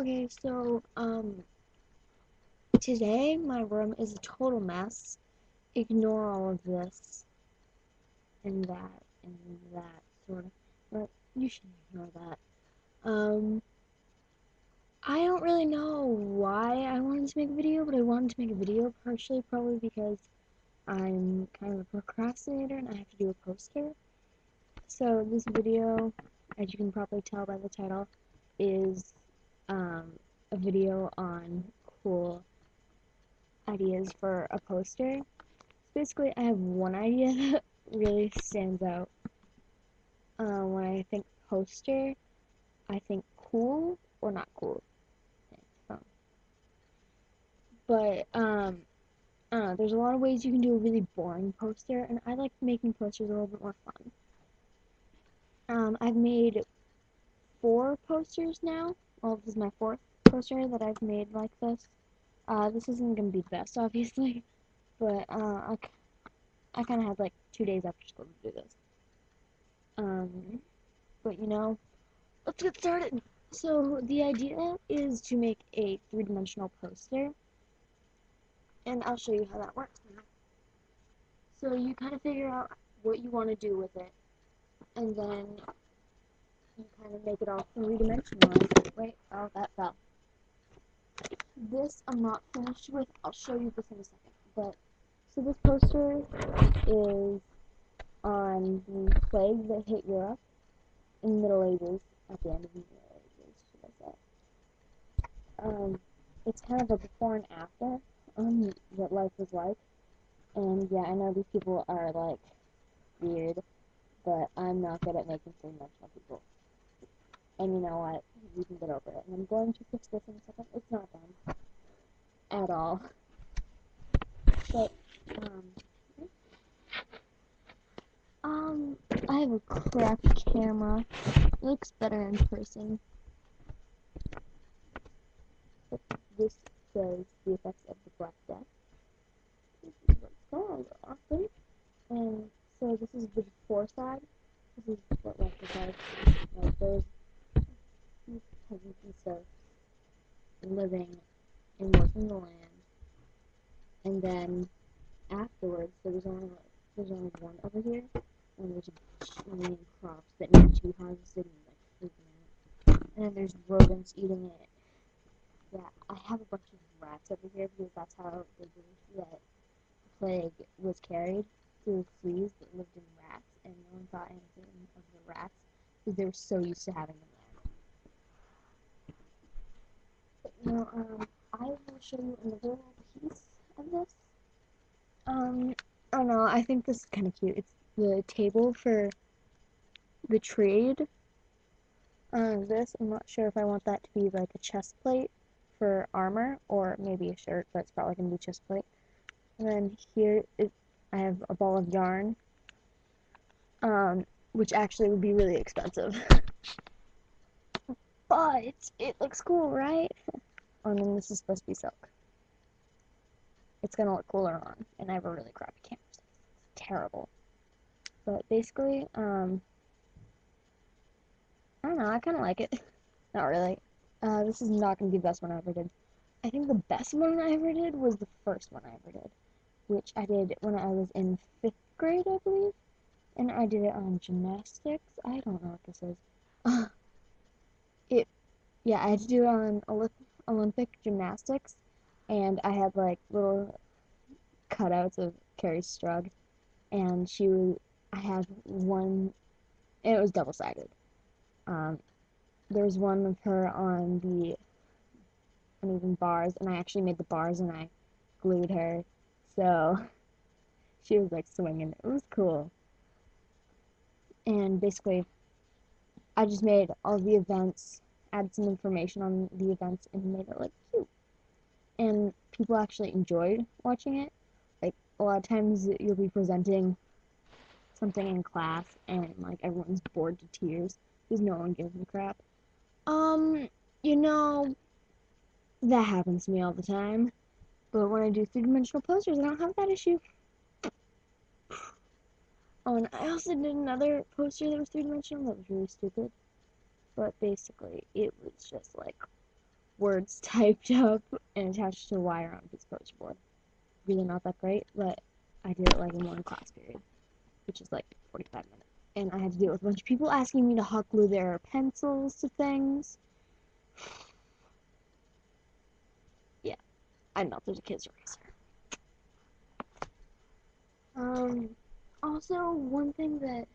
Okay, so, today my room is a total mess. Ignore all of this and that sort of, but you should ignore that. Um, I don't really know why I wanted to make a video, but I wanted to make a video partially probably because I'm kind of a procrastinator and I have to do a poster. So this video, as you can probably tell by the title, is, a video on cool ideas for a poster. Basically, I have one idea that really stands out. When I think poster, I think cool or not cool. But I don't know. There's a lot of ways you can do a really boring poster, and I like making posters a little bit more fun. I've made 4 posters now. Well, this is my 4th poster that I've made like this. This isn't gonna be the best, obviously, but I kind of had like 2 days after school to do this. But let's get started. So the idea is to make a 3-dimensional poster, and I'll show you how that works now. So you kind of figure out what you want to do with it, and then you kind of make it all 3-dimensional. Wait, oh, that fell. This I'm not finished with. I'll show you this in a second. But so this poster is on the plague that hit Europe in the Middle Ages, at the end of the Middle Ages, should I say. It's kind of a before and after what life was like. And yeah, I know these people are like weird, but I'm not good at making 3-dimensional people. And you know what? You can get over it. And I'm going to fix this in a second. It's not done at all. But I have a crappy camera. It looks better in person. But this says the effects of the Black Death. This is what's called often. And so this is the before side. This is what left looks like. There's these peasants and stuff living and working the land. And then afterwards, there's only one over here, and there's a million crops that need to be harvested and like freaking out. And then there's rodents eating it. Yeah, I have a bunch of rats over here because that's how they believe that the plague was carried through fleas that lived in rats, and no one thought anything of the rats because they were so used to having them there. But I will show you another piece of this. I don't know, I think this is kind of cute. It's the table for the trade. This, I'm not sure if I want that to be like a chest plate for armor, or maybe a shirt, but it's probably going to be chest plate. And then here, I have a ball of yarn, which actually would be really expensive. But it looks cool, right? And then this is supposed to be silk. It's going to look cooler on, and I have a really crappy camera, so it's terrible. But basically, I don't know, I kind of like it. Not really. This is not going to be the best one I ever did. I think the best one I ever did was the first one I ever did, which I did when I was in 5th grade, I believe. And I did it on gymnastics. I don't know what this is. Yeah, I had to do it on Olympic gymnastics, and I had like little cutouts of Carrie Strug, and I had one, and it was double-sided. There was one of her on the uneven bars, and I actually made the bars and I glued her, so she was like swinging. It was cool. And basically, I just made all the events, added some information on the events, and made it like cute. And people actually enjoyed watching it. Like a lot of times you'll be presenting something in class and like everyone's bored to tears because no one gives a crap. You know, that happens to me all the time. But when I do 3-dimensional posters, I don't have that issue. Oh, and I also did another poster that was 3-dimensional that was really stupid. But basically, it was just like words typed up and attached to a wire on a piece of poster board. Really not that great, but I did it like in one class period, which is like 45 minutes. And I had to deal with a bunch of people asking me to hot glue their pencils to things. Yeah, I don't know if there's a kids eraser. Also, one thing that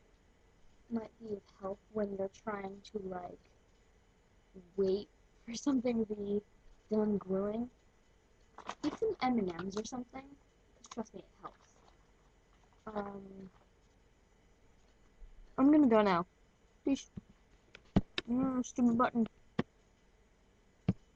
might be of help when you're trying to, like, wait for something to be done gluing, get some M&Ms or something. Trust me, it helps. I'm gonna go now. Peace. Stupid button.